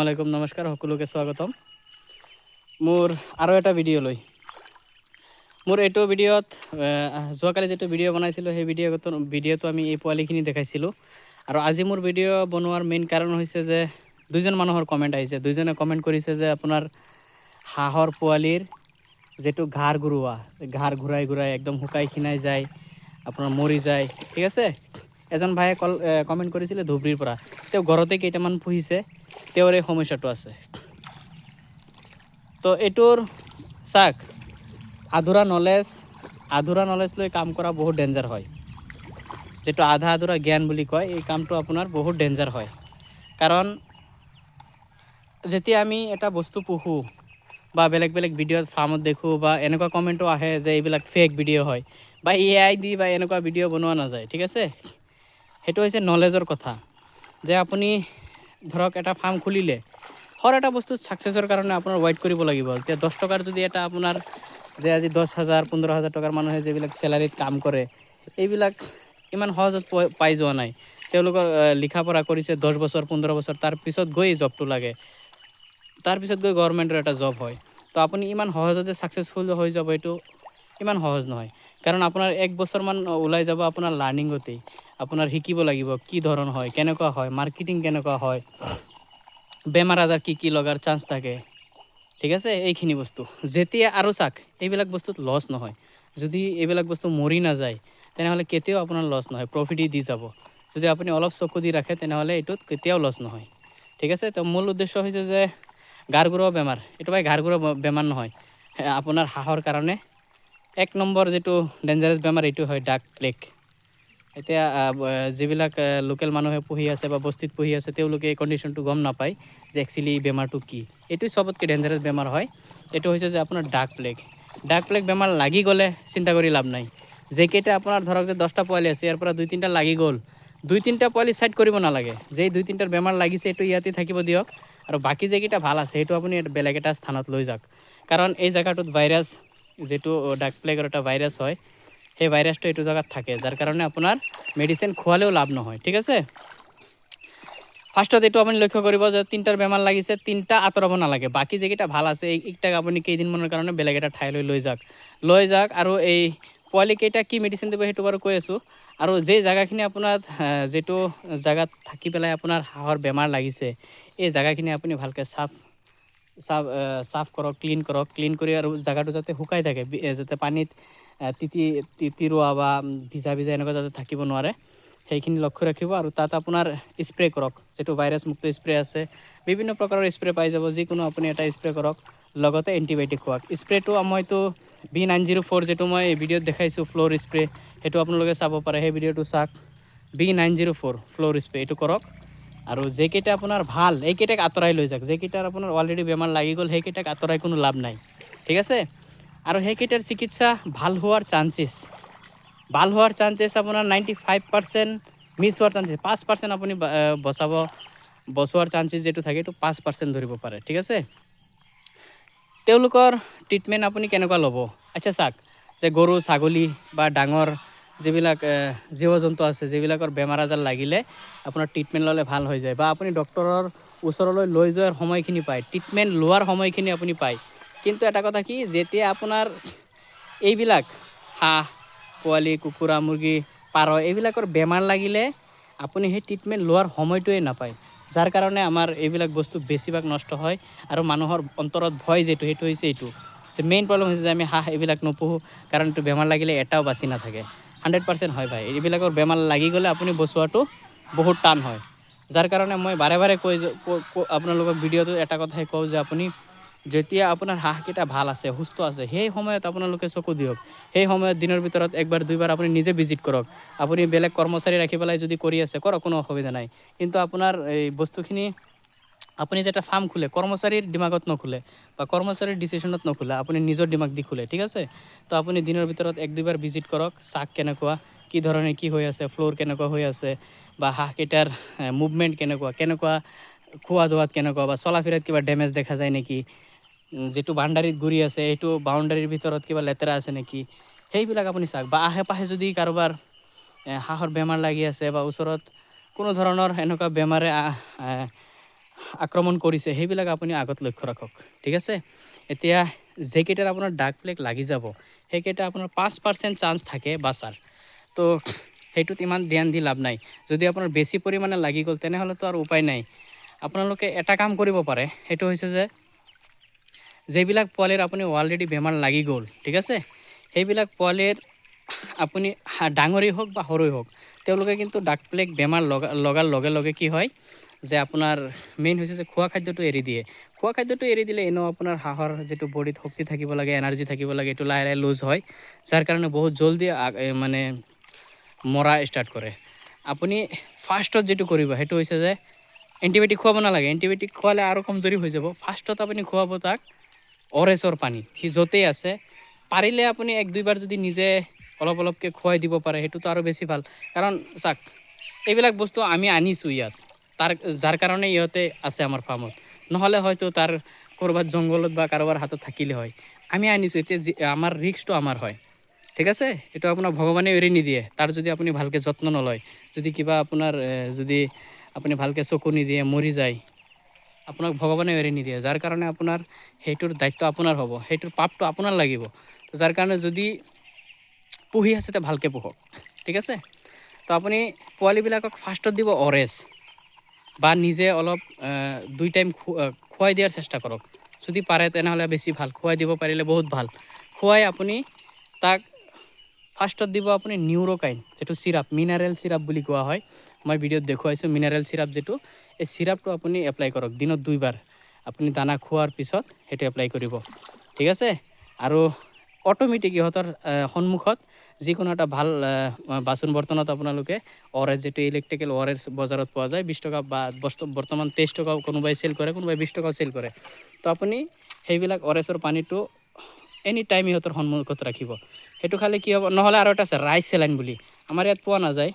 আলাইকুম নমস্কাৰ সকলোকে স্বাগতম মোৰ আৰু এটা ভিডিঅ' লৈ মোৰ এইটো ভিডিঅ'ত যোৱাকালি যেটো ভিডিঅ' বনাইছিলোঁ সেই ভিডিঅ'টো আমি এই পোৱালিখিনি দেখাইছিলোঁ আৰু আজি মোৰ ভিডিঅ' বনোৱাৰ মেইন কাৰণ হৈছে যে দুইজন মানুহৰ কমেণ্ট আহিছে দুইজনে কমেণ্ট কৰিছে যে আপোনাৰ হাঁহৰ পোৱালিৰ যেটো ঘাৰ ঘূৰাই একদম শুকাই খিনাই যায় আপোনাৰ মৰি যায় ঠিক আছে এজন ভাইয়ে কমেণ্ট কৰিছিলে ধুবুৰীৰ পৰা তেওঁ ঘৰতে কেইটামান পুহিছে তেওঁৰ এই সমস্যাটো আছে তো এইটোৰ চাক আধুৰা নলেজ লৈ কাম কৰা বহুত ডেঞ্জাৰ হয় যেটো আধা আধুৰা জ্ঞান বুলি কয় এই কামটো আপোনাৰ বহুত ডেঞ্জাৰ হয় কাৰণ যেতিয়া আমি এটা বস্তু পুহো বা বেলেগ ভিডিঅ'ত ফাৰ্মত দেখোঁ বা এনেকুৱা কমেণ্টো আহে যে এইবিলাক ফেক ভিডিঅ' হয় বা AI দি বা এনেকুৱা ভিডিঅ' বনোৱা নাযায় ঠিক আছে সেইটো হৈছে নলেজৰ কথা যে আপুনি ধৰক এটা ফাৰ্ম খুলিলে হৰ এটা বস্তুত সাকসেছৰ কাৰণে আপোনাৰ ৱেইট কৰিব লাগিব এতিয়া 10 টকাৰ যদি এটা আপোনাৰ যে আজি 10,000 15,000 টকাৰ মানুহে যেবিলাক স্যালাৰিত কাম কৰে এইবিলাক ইমান সহজত পাই যোৱা নাই তেওঁলোকৰ লিখা পঢ়া কৰিছে 10 বছৰ 15 বছৰ তাৰ পিছত গৈ জবটো লাগে তাৰ পিছত গৈ গভৰ্নমেণ্টৰ এটা জব হয় তো আপুনি ইমান সহজতে সাকসেছফুল হৈ যাব এইটো ইমান সহজ নহয় কাৰণ আপোনাৰ এক বছৰ মান ওলাই যাব আপোনাৰ লাৰ্নিংতেই আপোনাৰ শিকিব লাগিব কি ধৰণ হয় কেনেকুৱা হয় মাৰ্কেটিং কেনেকুৱা হয় বেমাৰ আজাৰ কি লগাৰ চান্স থাকে ঠিক আছে এইখিনি বস্তু যেতিয়া আৰু চাক এইবিলাক বস্তুত লছ নহয় যদি এইবিলাক বস্তু মৰি নাযায় তেনেহলে কেতিয়াও আপোনাৰ লছ নহয় প্ৰফিটই দি যাব যদি আপুনি অলপ চকু দি ৰাখে তেনেহলে এইটোত কেতিয়াও লছ নহয় ঠিক আছে তো মূল উদ্দেশ্য হৈছে যে গাৰগৰুৱা বেমাৰ এইটো ভাই গাৰগৰুৱা বেমাৰ নহয় আপোনাৰ হাঁহৰ কাৰণে এক নম্বৰ যেটো ডেঞ্জাৰাছ বেমাৰ এইটো হয় ডাক প্লেগ এতিয়া যিবিলাক লোকেল মানুহে পুহি আছে বা বস্তিত পুহি আছে তেওঁলোকে এই কণ্ডিশ্যনটো গম নাপায় যে একচুৱেলি বেমাৰটো কি এইটো সবতকৈ ডেঞ্জাৰাছ বেমাৰ হয় এইটো হৈছে যে আপোনাৰ ডাক প্লেগ বেমাৰ লাগি গ'লে চিন্তা কৰি লাভ নাই যেকেইটা আপোনাৰ ধৰক যে 10টা পোৱালি আছে ইয়াৰ পৰা 2-3টা লাগি গ'ল 2-3টা পোৱালি সাইড কৰিব নালাগে যেই 2-3টাৰ বেমাৰ লাগিছে এইটো ইয়াতে থাকিব দিয়ক আৰু বাকি যেকেইটা ভাল আছে সেইটো আপুনি বেলেগ এটা স্থানত লৈ যাওক কাৰণ এই জায়গাটোত ভাইৰাছ যেটো ডাক প্লেগৰ এটা ভাইৰাছ হয় সেই ভাইৰাছটো এইটো জায়গাত থাকে যাৰ কাৰণে আপোনাৰ মেডিসিন খোৱালেও লাভ নহয় ঠিক আছে ফাৰ্ষ্টত এইটো আপুনি লক্ষ্য কৰিব যে 3টাৰ বেমাৰ লাগিছে 3টা আঁতৰাব নালাগে বাকি যেকেইটা ভাল আছে এইটাক আপুনি কেইদিনমানৰ কাৰণে বেলেগ এটা ঠাইলৈ লৈ যাওক আৰু এই পোৱালি কেইটা কি মেডিসিন দিব সেইটো বাৰু কৈ আছোঁ আৰু যে জায়গাখিনি আপোনাৰ যেটো জায়গাত থাকি পেলাই আপোনাৰ হাঁহৰ বেমাৰ লাগিছে এই জায়গাখিনি আপুনি ভালকৈ সাফ কৰক ক্লিন কৰি আৰু জায়গাটো যাতে শুকাই থাকে যাতে পানীত তিতিৰোৱা বা ভিজা এনেকুৱা যাতে থাকিব নোৱাৰে সেইখিনি লক্ষ্য ৰাখিব আৰু তাত আপোনাৰ স্প্ৰে কৰক যেটো ভাইৰাছ মুক্ত স্প্ৰে আছে বিভিন্ন প্ৰকাৰৰ স্প্ৰে পাই যাব যিকোনো আপুনি এটা স্প্ৰে কৰক লগতে এন্টিবায়োটিক খুৱাক স্প্ৰেটো মইতো B904 যেটো মই ভিডিঅ'ত দেখাইছোঁ ফ্লোৰ স্প্ৰে সেইটো আপোনালোকে চাব পাৰে সেই ভিডিঅ'টো চাওক B904 ফ্লোৰ স্প্ৰে এইটো কৰক আৰু যেকেইটা আপোনাৰ ভাল এইকেইটাক আঁতৰাই লৈ যাওক যেকেইটাৰ আপোনাৰ অলৰেডি বেমাৰ লাগি গ'ল সেইকেইটাক আঁতৰাই কোনো লাভ নাই ঠিক আছে আৰু সেইকেইটাৰ চিকিৎসা ভাল হোৱাৰ চান্সেছ আপোনাৰ 95% মিছ হোৱাৰ চান্সেছ 5% আপুনি বচোৱাৰ চান্সেছ যেটো থাকে এইটো 5% ধৰিব পাৰে ঠিক আছে তেওঁলোকৰ ট্ৰিটমেণ্ট আপুনি কেনেকুৱা ল'ব আচ্ছা চাওক যে গৰু ছাগলী বা ডাঙৰ যিবিলাক জীৱ জন্তু আছে যিবিলাকৰ বেমাৰ আজাৰ লাগিলে আপোনাৰ ট্ৰিটমেণ্ট ল'লে ভাল হৈ যায় বা আপুনি ডক্টৰৰ ওচৰলৈ লৈ যোৱাৰ সময়খিনি পায় ট্ৰিটমেণ্ট লোৱাৰ সময়খিনি আপুনি পায় কিন্তু এটা কথা কি যেতিয়া আপোনাৰ এইবিলাক হাঁহ পোৱালি কুকুৰা মুৰ্গী পাৰ এইবিলাকৰ বেমাৰ লাগিলে আপুনি সেই ট্ৰিটমেণ্ট লোৱাৰ সময়টোৱে নাপায় যাৰ কাৰণে আমাৰ এইবিলাক বস্তু বেছিভাগ নষ্ট হয় আৰু মানুহৰ অন্তৰত ভয় যেটো সেইটো হৈছে এইটো যে মেইন প্ৰব্লেম হৈছে যে আমি হাঁহ এইবিলাক নপুহোঁ কাৰণ এইটো বেমাৰ লাগিলে এটাও বাচি নাথাকে 100% হয় ভাই এইবিলাকৰ বেমাৰ লাগি গ'লে আপুনি বচোৱাটো বহুত টান হয় যাৰ কাৰণে মই বাৰে কৈ আপোনালোকক ভিডিঅ'টো এটা কথাই কওঁ যে আপুনি যেতিয়া আপোনাৰ হাঁহকেইটা ভাল আছে সুস্থ আছে সেই সময়ত আপোনালোকে চকু দিয়ক সেই সময়ত দিনৰ ভিতৰত একবাৰ দুইবাৰ আপুনি নিজে ভিজিট কৰক আপুনি বেলেগ কৰ্মচাৰী ৰাখি পেলাই যদি কৰি আছে কৰক কোনো অসুবিধা নাই কিন্তু আপোনাৰ এই বস্তুখিনি আপুনি যেটা ফাৰ্ম খোলে কৰ্মচাৰীৰ দিমাগত নখোলে বা কৰ্মচাৰীৰ ডিসিশনত নখোলে আপুনি নিজৰ দিমাগ দি খোলে ঠিক আছে তো আপুনি দিনৰ ভিতৰত এক দুইবাৰ ভিজিট কৰক চাক কেনেকুৱা কি ধৰণে কি হৈ আছে ফ্লোৰ কেনেকুৱা হৈ আছে বা হাঁহকেইটাৰ মুভমেণ্ট কেনেকুৱা খোৱা দোৱাত কেনেকুৱা বা চলাফিৰাত কিবা ডেমেজ দেখা যায় নেকি যেটো বাউণ্ডাৰীত ঘূৰি আছে এইটো বাউণ্ডাৰীৰ ভিতৰত কিবা লেতেৰা আছে নেকি সেইবিলাক আপুনি চাওক বা আশে পাশে যদি কাৰোবাৰ হাঁহৰ বেমাৰ লাগি আছে বা ওচৰত কোনো ধৰণৰ এনেকুৱা বেমাৰে আক্ৰমণ কৰিছে সেইবিলাক আপুনি আগত লক্ষ্য ৰাখক, ঠিক আছে। এতিয়া যেইকেইটাৰ আপোনাৰ ডাক প্লেগ লাগি যাব সেইকেইটা আপোনাৰ 5% চান্স থাকে বাচাৰ। তো সেইটোত ইমান ধ্যান দি লাভ নাই। যদি আপোনাৰ বেছি পৰিমাণে লাগি গ'ল তেনেহ'লেতো আৰু উপায় নাই। আপোনালোকে এটা কাম কৰিব পাৰে, সেইটো হৈছে যে যিবিলাক পোৱালিৰ আপুনি অলৰেডি বেমাৰ লাগি গ'ল, ঠিক আছে, সেইবিলাক পোৱালিৰ আপুনি ডাঙৰেই হওক বা সৰুই হওক তেওঁলোকে কিন্তু ডাক প্লেগ বেমাৰ লগাৰ লগে লগে কি হয় যে আপোনাৰ মেইন হৈছে যে খোৱা খাদ্যটো এৰি দিয়ে। খোৱা খাদ্যটো এৰি দিলে এনেও আপোনাৰ হাঁহৰ যিটো বডিত শক্তি থাকিব লাগে, এনাৰ্জি থাকিব লাগে, এইটো লাহে লাহে লুজ হয়, যাৰ কাৰণে বহুত জলদি মানে মৰা ষ্টাৰ্ট কৰে। আপুনি ফাৰ্ষ্টত যিটো কৰিব সেইটো হৈছে যে এণ্টিবায়'টিক খুৱাব নালাগে। এণ্টিবায়'টিক খোৱালে আৰু কমজোৰি হৈ যাব। ফাৰ্ষ্টত আপুনি খুৱাব তাক অৰেছৰ পানী, সি য'তেই আছে পাৰিলে আপুনি 1-2 বাৰ যদি নিজে অলপ অলপকৈ খুৱাই দিব পাৰে সেইটোতো আৰু বেছি ভাল। কাৰণ চাওক এইবিলাক বস্তু আমি আনিছোঁ ইয়াত যাৰ কাৰণে ইহঁতে আছে আমাৰ ফাৰ্মত, নহ'লে হয়তো তাৰ ক'ৰবাত জংঘলত বা কাৰোবাৰ হাতত থাকিলে হয়। আমি আনিছোঁ, এতিয়া আমাৰ ৰিস্কটো আমাৰ হয়, ঠিক আছে। এইটো আপোনাৰ ভগৱানে এৰি নিদিয়ে, তাৰ যদি আপুনি ভালকৈ যত্ন নলয়, যদি কিবা আপোনাৰ যদি আপুনি ভালকৈ চকু নিদিয়ে মৰি যায়, আপোনাক ভগৱানে এৰি নিদিয়ে। যাৰ কাৰণে আপোনাৰ সেইটোৰ দায়িত্ব আপোনাৰ হ'ব, সেইটোৰ পাপটো আপোনাৰ লাগিব। যাৰ কাৰণে যদি পুহি আছে তে ভালকৈ পোহক, ঠিক আছে। তো আপুনি পোৱালিবিলাকক ফাৰ্ষ্টত দিব অৰেছ বা নিজে অলপ 2 টাইম খুৱাই দিয়াৰ চেষ্টা কৰক। যদি পাৰে তেনেহ'লে বেছি ভাল, খুৱাই দিব পাৰিলে বহুত ভাল। খুৱাই আপুনি তাক ফাৰ্ষ্টত দিব আপুনি নিউৰোকাইন, যিটো চিৰাপ, মিনাৰেল চিৰাপ বুলি কোৱা হয়। মই ভিডিঅ'ত দেখুৱাইছোঁ মিনাৰেল চিৰাপ যিটো, এই চিৰাপটো আপুনি এপ্লাই কৰক দিনত 2 বাৰ। আপুনি দানা খোৱাৰ পিছত সেইটো এপ্লাই কৰিব, ঠিক আছে। আৰু অট'মেটিক ইহঁতৰ সন্মুখত যিকোনো এটা ভাল বাচন বৰ্তনত আপোনালোকে অৰেছ, যিটো ইলেক্ট্ৰিকেল অৰেছ বজাৰত পোৱা যায়, 20 টকা বা বৰ্তমান 23 টকা কোনোবাই চেল কৰে, কোনোবাই 20 টকাও চেল কৰে। তো আপুনি সেইবিলাক অৰেছৰ পানীটো এনি টাইম ইহঁতৰ সন্মুখত ৰাখিব। সেইটো খালে কি হ'ব, নহ'লে আৰু এটা আছে ৰাইচ চেলাইন বুলি, আমাৰ ইয়াত পোৱা নাযায়,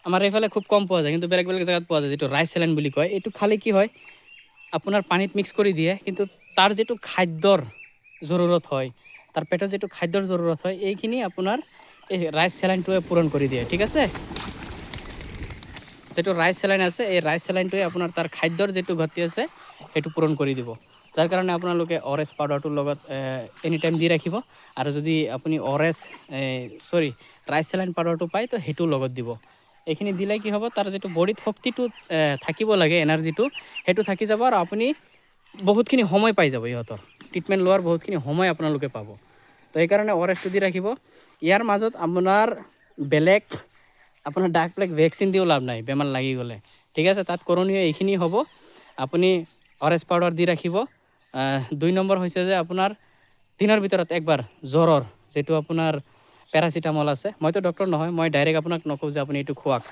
আমাৰ এইফালে খুব কম পোৱা যায়, কিন্তু বেলেগ বেলেগ জেগাত পোৱা যায়, যিটো ৰাইচ চেলাইন বুলি কয়। এইটো খালে কি হয় আপোনাৰ পানীত মিক্স কৰি দিয়ে, কিন্তু তাৰ যিটো খাদ্যৰ জৰুৰত হয়, তাৰ পেটত যিটো খাদ্যৰ জৰুৰত হয়, এইখিনি আপোনাৰ এই ৰাইচ চেলাইনটোৱে পূৰণ কৰি দিয়ে, ঠিক আছে। যিটো ৰাইচ চেলাইন আছে, এই ৰাইচ চেলাইনটোৱে আপোনাৰ তাৰ খাদ্যৰ যিটো ঘাটি আছে সেইটো পূৰণ কৰি দিব। যাৰ কাৰণে আপোনালোকে অৰেছ পাউডাৰটোৰ লগত এনি টাইম দি ৰাখিব। আৰু যদি আপুনি ৰাইচ চেলাইন পাউডাৰটো পায় তো সেইটোও লগত দিব। এইখিনি দিলে কি হ'ব, তাৰ যিটো বডিত শক্তিটো থাকিব লাগে, এনাৰ্জিটো, সেইটো থাকি যাব। আৰু আপুনি বহুতখিনি সময় পাই যাব, ইহঁতৰ ট্ৰিটমেণ্ট লোৱাৰ বহুতখিনি সময় আপোনালোকে পাব। তো সেইকাৰণে অৰেছটো দি ৰাখিব। ইয়াৰ মাজত আপোনাৰ বেলেগ আপোনাৰ ডাক প্লেগ ভেকচিন দিও লাভ নাই বেমাৰ লাগি গ'লে, ঠিক আছে। তাত কৰণীয় এইখিনি হ'ব, আপুনি অৰেছ পাউডাৰ দি ৰাখিব। 2 নম্বৰ হৈছে যে আপোনাৰ দিনৰ ভিতৰত একবাৰ জ্বৰৰ যিটো আপোনাৰ পেৰাচিটামল আছে, মইতো ডক্টৰ নহয়, মই ডাইৰেক্ট আপোনাক নকওঁ যে আপুনি এইটো খোৱাক,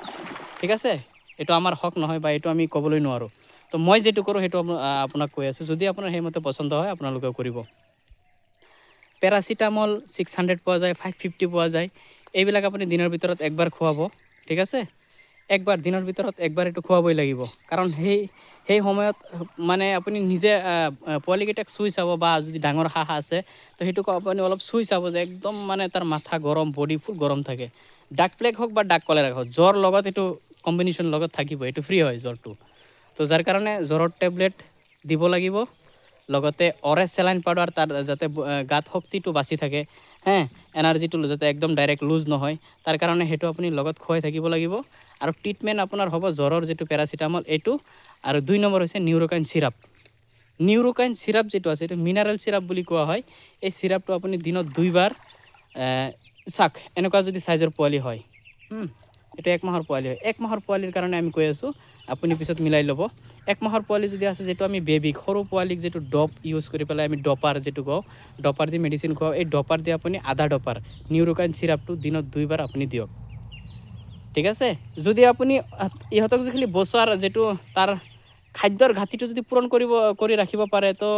ঠিক আছে। এইটো আমাৰ হক নহয় বা এইটো আমি ক'বলৈ নোৱাৰোঁ। তো মই যিটো কৰোঁ সেইটো আপোনাক কৈ আছোঁ, যদি আপোনাৰ সেইমতে পচন্দ হয় আপোনালোকেও কৰিব। পেৰাচিটামল 600 পোৱা যায়, 550 পোৱা যায়। এইবিলাক আপুনি দিনৰ ভিতৰত একবাৰ খুৱাব, ঠিক আছে। একবাৰ দিনৰ ভিতৰত একবাৰ এইটো খুৱাবই লাগিব। কাৰণ সেই সময়ত মানে আপুনি নিজে পোৱালিকেইটাক চুই চাব, বা যদি ডাঙৰ হাঁহ আছে তো সেইটোক আপুনি অলপ চুই চাব যে একদম মানে তাৰ মাথা গৰম, বডি ফুল গৰম থাকে। ডাক প্লেগ হওক বা ডাক কলেৰা হওক, জ্বৰ লগত এইটো কম্বিনেশ্যন লগত থাকিব, এইটো ফ্ৰী হয় জ্বৰটো। তো যাৰ কাৰণে জ্বৰৰ টেবলেট দিব লাগিব, লগতে অৰেছ চেলাইন পাউডাৰ, তাৰ যাতে গাত শক্তিটো বাচি থাকে, এনাৰ্জিটো যাতে একদম ডাইৰেক্ট লুজ নহয়, তাৰ কাৰণে সেইটো আপুনি লগত খুৱাই থাকিব লাগিব। আৰু ট্ৰিটমেণ্ট আপোনাৰ হ'ব জ্বৰৰ যিটো পেৰাচিটামল এইটো, আৰু 2 নম্বৰ হৈছে নিউৰোকাইন চিৰাপ। নিউৰোকাইন চিৰাপ যিটো আছে এইটো মিনাৰেল চিৰাপ বুলি কোৱা হয়। এই চিৰাপটো আপুনি দিনত 2 বাৰ এনেকুৱা যদি চাইজৰ পোৱালি হয়, এইটো 1 মাহৰ পোৱালি হয়, 1 মাহৰ পোৱালিৰ কাৰণে আমি কৈ আছোঁ, আপুনি পিছত মিলাই ল'ব। 1 মাহৰ পোৱালি যদি আছে, যিটো আমি বেবীক, সৰু পোৱালিক যিটো ডপ ইউজ কৰি পেলাই আমি ডপাৰ যিটো কওঁ, ডপাৰ দি মেডিচিন খুৱাওঁ, এই ডপাৰ দি আপুনি আধা ডপাৰ নিউৰোকাইন চিৰাপটো দিনত 2 বাৰ আপুনি দিয়ক, ঠিক আছে। যদি আপুনি ইহঁতক যিখিনি বছৰ যিটো তাৰ খাদ্যৰ ঘাটিটো যদি পূৰণ কৰি ৰাখিব পাৰে, তো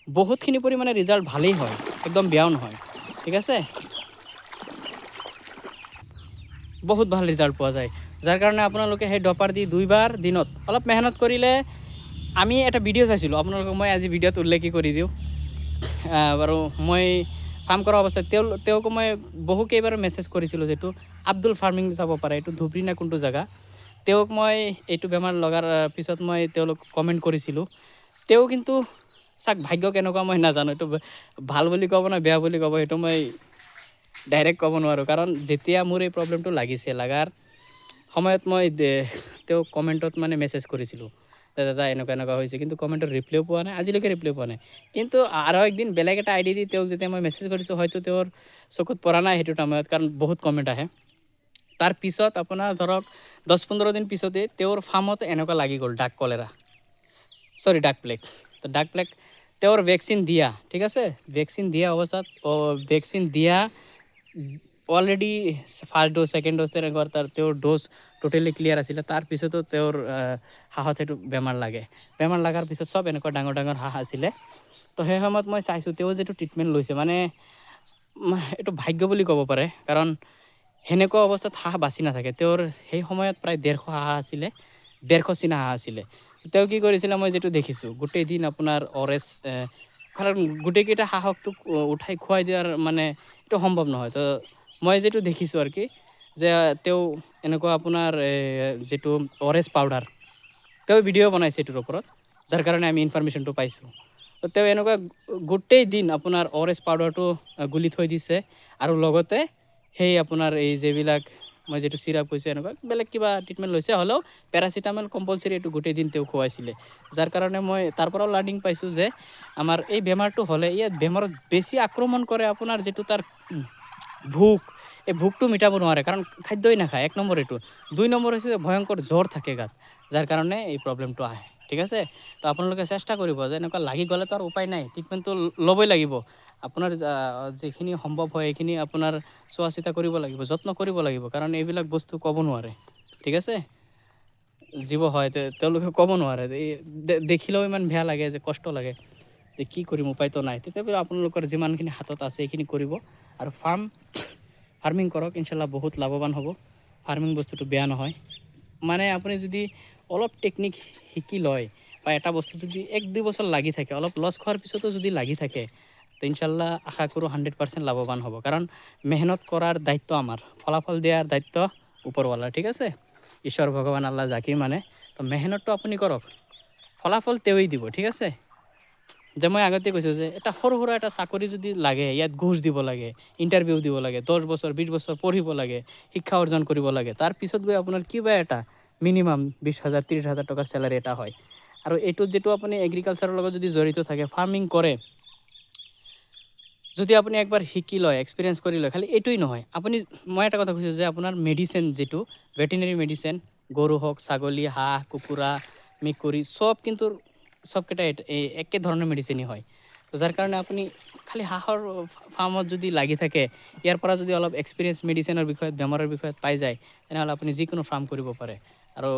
বহুতখিনি পৰিমাণে ৰিজাল্ট ভালেই হয়, একদম বেয়াও নহয়, ঠিক আছে। বহুত ভাল ৰিজাল্ট পোৱা যায়। যাৰ কাৰণে আপোনালোকে সেই ডপাৰ দি 2 বাৰ দিনত অলপ মেহনত কৰিলে, আমি এটা ভিডিঅ' চাইছিলোঁ, আপোনালোকক মই আজি ভিডিঅ'ত উল্লেখ কৰি দিওঁ। বাৰু মই ফাৰ্ম কৰা অৱস্থাত তেওঁকো মই বহুকেইবাৰ মেছেজ কৰিছিলোঁ, যিটো আব্দুল ফাৰ্মিং চাব পাৰে, এইটো ধুবুৰী না কোনটো জেগা, তেওঁক মই এইটো বেমাৰ লগাৰ পিছত মই তেওঁলোক কমেণ্ট কৰিছিলোঁ। তেওঁ কিন্তু চাওক ভাগ্য কেনেকুৱা মই নাজানো, এইটো ভাল বুলি ক'ব না বেয়া বুলি ক'ব সেইটো মই ডাইৰেক্ট ক'ব নোৱাৰোঁ। কাৰণ যেতিয়া মোৰ এই প্ৰব্লেমটো লাগিছে, লগাৰ সময়ত মই তেওঁক কমেণ্টত মানে মেছেজ কৰিছিলোঁ, দাদা এনেকুৱা এনেকুৱা হৈছে, কিন্তু কমেণ্টত ৰিপ্লাইও পোৱা নাই, আজিলৈকে ৰিপ্লাই পোৱা নাই। কিন্তু আৰু একদিন বেলেগ এটা আইডি দি তেওঁক যেতিয়া মই মেছেজ কৰিছোঁ, হয়তো তেওঁৰ চকুত পৰা নাই সেইটো টাইমত, কাৰণ বহুত কমেণ্ট আহে। তাৰ পিছত আপোনাৰ ধৰক 10-15 দিন পিছতে তেওঁৰ ফাৰ্মত এনেকুৱা লাগি গ'ল ডাক কলেৰা, ডাক প্লেগ। তো ডাক প্লেগ তেওঁৰ ভেকচিন দিয়া, ঠিক আছে, ভেকচিন দিয়া অৱস্থাত ভেকচিন দিয়া already first dose second dose তেনেকুৱা তেওঁৰ ড'জ টোটেলি ক্লিয়াৰ আছিলে। তাৰপিছতো তেওঁৰ হাঁহত সেইটো বেমাৰ লাগে। বেমাৰ লগাৰ পিছত চব এনেকুৱা ডাঙৰ ডাঙৰ হাঁহ আছিলে। তো সেই সময়ত মই চাইছোঁ তেওঁ যিটো ট্ৰিটমেণ্ট লৈছে, মানে এইটো ভাগ্য বুলি ক'ব পাৰে। কাৰণ সেনেকুৱা অৱস্থাত হাঁহ বাচি নাথাকে। তেওঁৰ সেই সময়ত প্ৰায় 150 হাঁহ আছিলে, 150 চীনা হাঁহ আছিলে। তেওঁ কি কৰিছিলে মই যিটো দেখিছোঁ, গোটেই দিন আপোনাৰ কাৰণ গোটেইকেইটা হাঁহকটো উঠাই খুৱাই দিয়াৰ মানে এইটো সম্ভৱ নহয়। তো মই যিটো দেখিছোঁ আৰু কি, যে তেওঁ এনেকুৱা আপোনাৰ যিটো অৰেঞ্জ পাউডাৰ, তেওঁ ভিডিঅ' বনাইছে এইটোৰ ওপৰত, যাৰ কাৰণে আমি ইনফৰমেশ্যনটো পাইছোঁ। তো তেওঁ এনেকুৱা গোটেই দিন আপোনাৰ অৰেঞ্জ পাউডাৰটো গুলি থৈ দিছে, আৰু লগতে সেই আপোনাৰ এই যিবিলাক মই যিটো চিৰাপ কৈছোঁ এনেকুৱা বেলেগ কিবা ট্ৰিটমেণ্ট লৈছে, হ'লেও পেৰাচিটামল কম্পালচৰি এইটো গোটেই দিন তেওঁ খুৱাইছিলে। যাৰ কাৰণে মই তাৰ পৰাও লাৰ্নিং পাইছোঁ যে আমাৰ এই বেমাৰটো হ'লে ইয়াত বেমাৰত বেছি আক্ৰমণ কৰে আপোনাৰ যিটো তাৰ ভোক, এই ভোকটো মিটাব নোৱাৰে, কাৰণ খাদ্যই নাখায়, 1 নম্বৰ এইটো। 2 নম্বৰ হৈছে ভয়ংকৰ জ্বৰ থাকে গাত, যাৰ কাৰণে এই প্ৰব্লেমটো আহে, ঠিক আছে। তো আপোনালোকে চেষ্টা কৰিব, যে এনেকুৱা লাগি গ'লে তাৰ উপায় নাই, ট্ৰিটমেণ্টটো ল'বই লাগিব। আপোনাৰ যিখিনি সম্ভৱ হয় এইখিনি আপোনাৰ চোৱা চিতা কৰিব লাগিব, যত্ন কৰিব লাগিব, কাৰণ এইবিলাক বস্তু ক'ব নোৱাৰে, ঠিক আছে। জীৱ হয়, তেওঁলোকে ক'ব নোৱাৰে। দেখিলেও ইমান বেয়া লাগে, যে কষ্ট লাগে, যে কি কৰিম, উপায়তো নাই। তথাপিও আপোনালোকৰ যিমানখিনি হাতত আছে এইখিনি কৰিব, আৰু ফাৰ্মিং কৰক, ইনশাল্লাহ বহুত লাভৱান হ'ব। ফাৰ্মিং বস্তুটো বেয়া নহয়। মানে আপুনি যদি অলপ টেকনিক শিকি লয়, বা এটা বস্তু যদি 1-2 বছৰ লাগি থাকে, অলপ লছ খোৱাৰ পিছতো যদি লাগি থাকে, তো ইনশাল্লাহ আশা কৰোঁ 100% লাভৱান হ'ব। কাৰণ মেহনত কৰাৰ দায়িত্ব আমাৰ, ফলাফল দিয়াৰ দায়িত্ব ওপৰৱালাৰ, ঠিক আছে। ঈশ্বৰ ভগৱান আল্লাহ জাকি মানে, তো মেহনতটো আপুনি কৰক, ফলাফল তেওঁই দিব, ঠিক আছে। যে মই আগতে কৈছোঁ, যে এটা সৰু সুৰা এটা চাকৰি যদি লাগে, ইয়াত ঘোষ দিব লাগে, ইণ্টাৰভিউ দিব লাগে, 10 বছৰ 20 বছৰ পঢ়িব লাগে, শিক্ষা অৰ্জন কৰিব লাগে, তাৰপিছত গৈ আপোনাৰ কিবা এটা মিনিমাম 20,000 30,000 টকাৰ চেলাৰী এটা হয়। আৰু এইটোত যিটো আপুনি এগ্ৰিকালচাৰৰ লগত যদি জড়িত থাকে, ফাৰ্মিং কৰে, যদি আপুনি একবাৰ শিকি লয়, এক্সপিৰিয়েঞ্চ কৰি লয়, খালি এইটোৱেই নহয়, আপুনি মই এটা কথা কৈছোঁ, যে আপোনাৰ মেডিচিন যিটো ভেটেনেৰি মেডিচিন, গৰু হওক, ছাগলী, হাঁহ, কুকুৰা, মেকুৰী, চব কিন্তু চবকেইটা একে ধৰণৰ মেডিচিনেই হয়। তো যাৰ কাৰণে আপুনি খালি হাঁহৰ ফাৰ্মত যদি লাগি থাকে, ইয়াৰ পৰা যদি অলপ এক্সপিৰিয়েঞ্চ মেডিচিনৰ বিষয়ত, বেমাৰৰ বিষয়ত পাই যায়, তেনেহ'লে আপুনি যিকোনো ফাৰ্ম কৰিব পাৰে, আৰু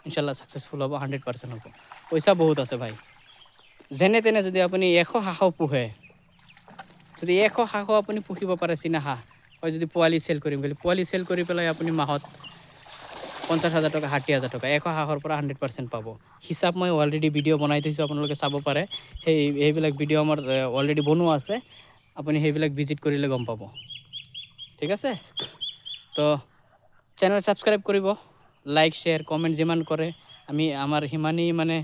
ইনশাল্লাহ ছাকচেছফুল হ'ব, 100% হ'ব। পইচা বহুত আছে ভাই। যেনে তেনে যদি আপুনি 100 হাঁহ পোহে, যদি 100 হাঁহ আপুনি পুহিব পাৰে, চীনা হাঁহ হয়, যদি পোৱালি চেল কৰিম বুলি, পোৱালি চেল কৰি পেলাই আপুনি মাহত 50,000 টকা 60,000 টকা 100 হাঁহৰ পৰা 100% পাব। হিচাপ মই অলৰেডি ভিডিঅ' বনাই থৈছোঁ, আপোনালোকে চাব পাৰে। সেইবিলাক ভিডিঅ' আমাৰ অলৰেডি বনোৱা আছে, আপুনি সেইবিলাক ভিজিট কৰিলে গম পাব, ঠিক আছে। তো চেনেল ছাবস্ক্ৰাইব কৰিব, লাইক শ্বেয়াৰ কমেণ্ট যিমান কৰে, আমাৰ সিমানেই মানে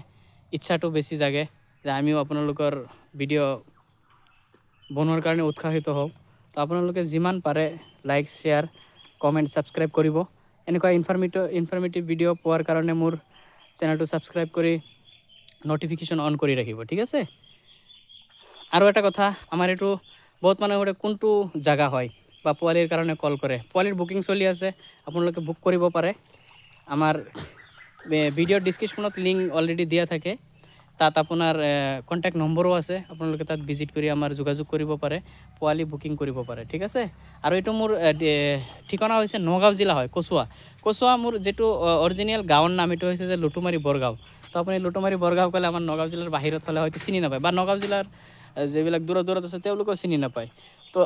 ইচ্ছাটো বেছি জাগে, যে আমিও আপোনালোকৰ ভিডিঅ' বনোৱাৰ কাৰণে উৎসাহিত হওঁ। তো আপোনালোকে যিমান পাৰে লাইক শ্বেয়াৰ কমেণ্ট ছাবস্ক্ৰাইব কৰিব। এনেকুৱা ইনফৰ্মেটিভ ভিডিঅ' পোৱাৰ কাৰণে মোৰ চেনেলটো ছাবস্ক্ৰাইব কৰি ন'টিফিকেশ্যন অন কৰি ৰাখিব, ঠিক আছে। আৰু এটা কথা, আমাৰ এইটো বহুত মানুহে সুধে কোনটো জাগা হয়, বা পোৱালিৰ কাৰণে কল কৰে। পোৱালিৰ বুকিং চলি আছে, আপোনালোকে বুক কৰিব পাৰে। আমাৰ ভিডিঅ'ৰ ডিছক্ৰিপশ্যনত লিংক অলৰেডি দিয়া থাকে, তাত আপোনাৰ কণ্টেক্ট নম্বৰো আছে, আপোনালোকে তাত ভিজিট কৰি আমাৰ যোগাযোগ কৰিব পাৰে, পোৱালি বুকিং কৰিব পাৰে, ঠিক আছে। আৰু এইটো মোৰ ঠিকনা হৈছে নগাঁও জিলা হয়, কচুৱা মোৰ যিটো অৰিজিনেল গাঁৱৰ নাম, এইটো হৈছে যে লুটুমাৰী বৰগাঁও। তো আপুনি লুটুমাৰী বৰগাঁও ক'লে আমাৰ নগাঁও জিলাৰ বাহিৰত হ'লে হয়তো চিনি নাপায়, বা নগাঁও জিলাৰ যিবিলাক দূৰত দূৰত আছে তেওঁলোকেও চিনি নাপায়। তো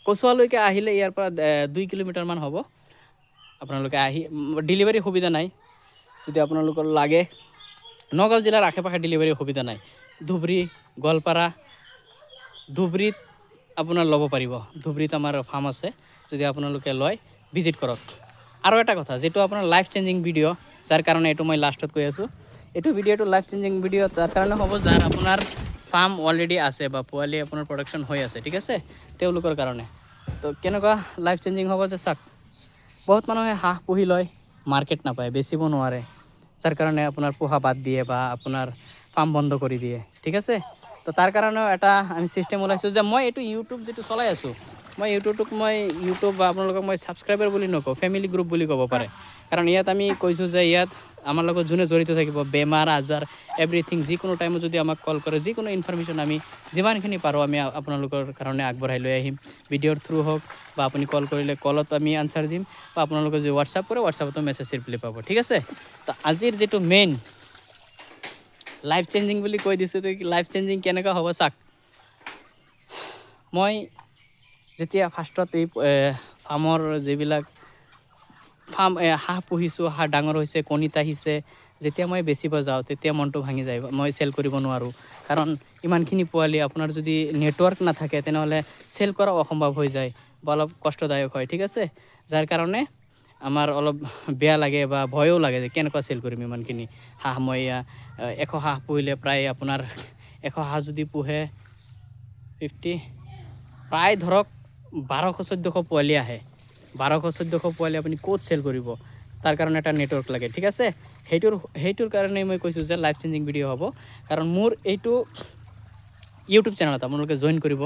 কচুৱালৈকে আহিলে ইয়াৰ পৰা 2 কিলোমিটাৰমান হ'ব। আপোনালোকে আহি, ডেলিভাৰী সুবিধা নাই, যদি আপোনালোকৰ লাগে, নগাঁও জিলাৰ আশে পাশে ডেলিভাৰী সুবিধা নাই। ধুবুৰী, গোৱালপাৰা, ধুবুৰীত আপোনাৰ ল'ব পাৰিব, ধুবুৰীত আমাৰ ফাৰ্ম আছে, যদি আপোনালোকে লয় ভিজিট কৰক। আৰু এটা কথা যেটো আপোনাৰ লাইফ চেঞ্জিং ভিডিঅ' যাৰ কাৰণে এইটো মই লাষ্টত কৈ আছোঁ এইটো ভিডিঅ'টো লাইফ চেঞ্জিং ভিডিঅ' তাৰ কাৰণে হ'ব যাৰ আপোনাৰ ফাৰ্ম অলৰেডি আছে বা পোৱালি আপোনাৰ প্ৰডাকশ্যন হৈ আছে ঠিক আছে তেওঁলোকৰ কাৰণে তো কেনেকুৱা লাইফ চেঞ্জিং হ'ব যে চাওক বহুত মানুহে হাঁহ পুহি লয় মাৰ্কেট নাপায় বেচিব নোৱাৰে যাৰ কাৰণে আপোনাৰ পোহা বাদ দিয়ে বা আপোনাৰ ফাৰ্ম বন্ধ কৰি দিয়ে ঠিক আছে তো তাৰ কাৰণেও এটা আমি চিষ্টেম ওলাইছোঁ যে মই এইটো ইউটিউব যিটো চলাই আছোঁ মই ইউটিউব বা আপোনালোকক মই ছাবস্ক্ৰাইবাৰ বুলি নকওঁ ফেমিলি গ্ৰুপ বুলি ক'ব পাৰে কাৰণ ইয়াত আমি কৈছোঁ যে ইয়াত আমাৰ লগত যোনে জড়িত থাকিব বেমাৰ আজাৰ এভৰিথিং যিকোনো টাইমত যদি আমাক কল কৰে যিকোনো ইনফৰমেশ্যন আমি যিমানখিনি পাৰোঁ আমি আপোনালোকৰ কাৰণে আগবঢ়াই লৈ আহিম ভিডিঅ'ৰ থ্ৰু হওক বা আপুনি কল কৰিলে কলত আমি আনচাৰ দিম বা আপোনালোকে যদি হোৱাটছআপ কৰে হোৱাটছআপতো মেছেজ ৰিপ্লাই পাব ঠিক আছে তো আজিৰ যিটো মেইন লাইফ চেঞ্জিং বুলি কৈ দিছোঁ তো লাইফ চেঞ্জিং কেনেকুৱা হ'ব চাওক মই যেতিয়া ফাৰ্ষ্টত এই ফাৰ্মৰ যিবিলাক হাঁহ পুহিছোঁ হাঁহ ডাঙৰ হৈছে কণীত আহিছে যেতিয়া মই বেচিব যাওঁ তেতিয়া মনটো ভাঙি যায় মই চেল কৰিব নোৱাৰোঁ কাৰণ ইমানখিনি পোৱালি আপোনাৰ যদি নেটৱৰ্ক নাথাকে তেনেহ'লে চেল কৰা অসম্ভৱ হৈ যায় বা অলপ কষ্টদায়ক হয় ঠিক আছে যাৰ কাৰণে আমাৰ অলপ বেয়া লাগে বা ভয়ো লাগে যে কেনেকুৱা চেল কৰিম ইমানখিনি হাঁহ মই 100 হাঁহ পুহিলে প্ৰায় আপোনাৰ 100 হাঁহ যদি পোহে 50 প্ৰায় ধৰক 1200-1400 পোৱালি আহে 1200-1400 পোৱালি আপুনি ক'ত চেল কৰিব তাৰ কাৰণে এটা নেটৱৰ্ক লাগে ঠিক আছে সেইটোৰ কাৰণে মই কৈছোঁ যে লাইফ চেঞ্জিং ভিডিঅ' হ'ব কাৰণ মোৰ এইটো ইউটিউব চেনেলত আপোনালোকে জইন কৰিব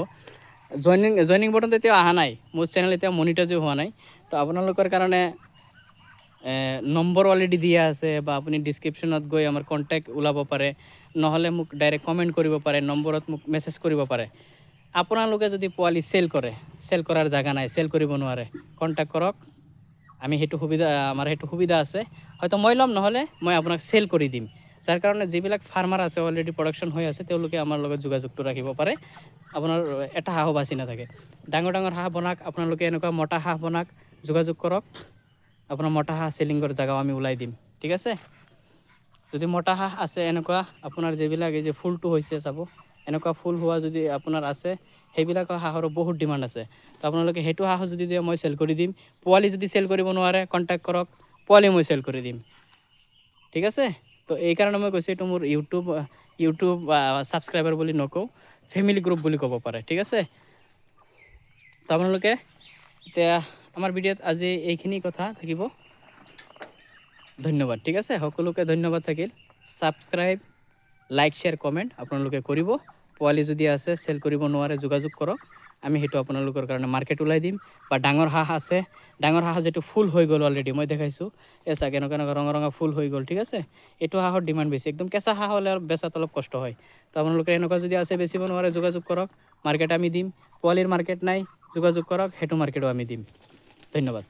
জইনিং বটনটো এতিয়াও অহা নাই মোৰ চেনেল এতিয়া মনিটাইজো হোৱা নাই তো আপোনালোকৰ কাৰণে নম্বৰ অলৰেডি দিয়া আছে বা আপুনি ডিছক্ৰিপশ্যনত গৈ আমাৰ কণ্টেক্ট ওলাব পাৰে নহ'লে মোক ডাইৰেক্ট কমেণ্ট কৰিব পাৰে নম্বৰত মোক মেছেজ কৰিব পাৰে আপোনালোকে যদি পোৱালি চেল কৰাৰ জাগা নাই চেল কৰিব নোৱাৰে কণ্টেক্ট কৰক আমি আমাৰ সেইটো সুবিধা আছে হয়তো মই ল'ম নহ'লে মই আপোনাক চেল কৰি দিম যাৰ কাৰণে যিবিলাক ফাৰ্মাৰ আছে অলৰেডি প্ৰডাকশ্যন হৈ আছে তেওঁলোকে আমাৰ লগত যোগাযোগটো ৰাখিব পাৰে আপোনাৰ এটা হাঁহো বাচি নাথাকে ডাঙৰ হাঁহ বনাওক আপোনালোকে এনেকুৱা মতা হাঁহ বনাওক যোগাযোগ কৰক আপোনাৰ মতা হাঁহ চেলিঙৰ জেগাও আমি ওলাই দিম ঠিক আছে যদি মতা হাঁহ আছে এনেকুৱা আপোনাৰ যিবিলাক এই যে ফুলটো হৈছে চাব এনেকুৱা ফুল হোৱা যদি আপোনাৰ আছে সেইবিলাকৰ হাঁহৰো বহুত ডিমাণ্ড আছে তো আপোনালোকে সেইটো হাঁহ যদি দিয়ে মই চেল কৰি দিম পোৱালি যদি চেল কৰিব নোৱাৰে কণ্টেক্ট কৰক পোৱালি মই চেল কৰি দিম ঠিক আছে তো এই কাৰণে মই কৈছোঁ এইটো মোৰ ইউটিউব ছাবস্ক্ৰাইবাৰ বুলি নকওঁ ফেমিলি গ্ৰুপ বুলি ক'ব পাৰে ঠিক আছে তো আপোনালোকে এতিয়া আমাৰ ভিডিঅ'ত আজি এইখিনি কথা থাকিব ধন্যবাদ ঠিক আছে সকলোকে ধন্যবাদ থাকিল ছাবস্ক্ৰাইব লাইক শ্বেয়াৰ কমেণ্ট আপোনালোকে কৰিব পোৱালি যদি আছে চেল কৰিব নোৱাৰে যোগাযোগ কৰক আমি সেইটো আপোনালোকৰ কাৰণে মাৰ্কেট ওলাই দিম বা ডাঙৰ হাঁহ আছে ডাঙৰ হাঁহ যিটো ফুল হৈ গ'ল অলৰেডি মই দেখাইছোঁ চাওক এনেকুৱা ৰঙা ফুল হৈ গ'ল ঠিক আছে এইটো হাঁহৰ ডিমাণ্ড বেছি একদম কেঁচা হাঁহ হ'লে বেচাত অলপ কষ্ট হয় তো আপোনালোকে এনেকুৱা যদি আছে বেচিব নোৱাৰে যোগাযোগ কৰক মাৰ্কেট আমি দিম পোৱালিৰ মাৰ্কেট নাই যোগাযোগ কৰক সেইটো মাৰ্কেটো আমি দিম ধন্যবাদ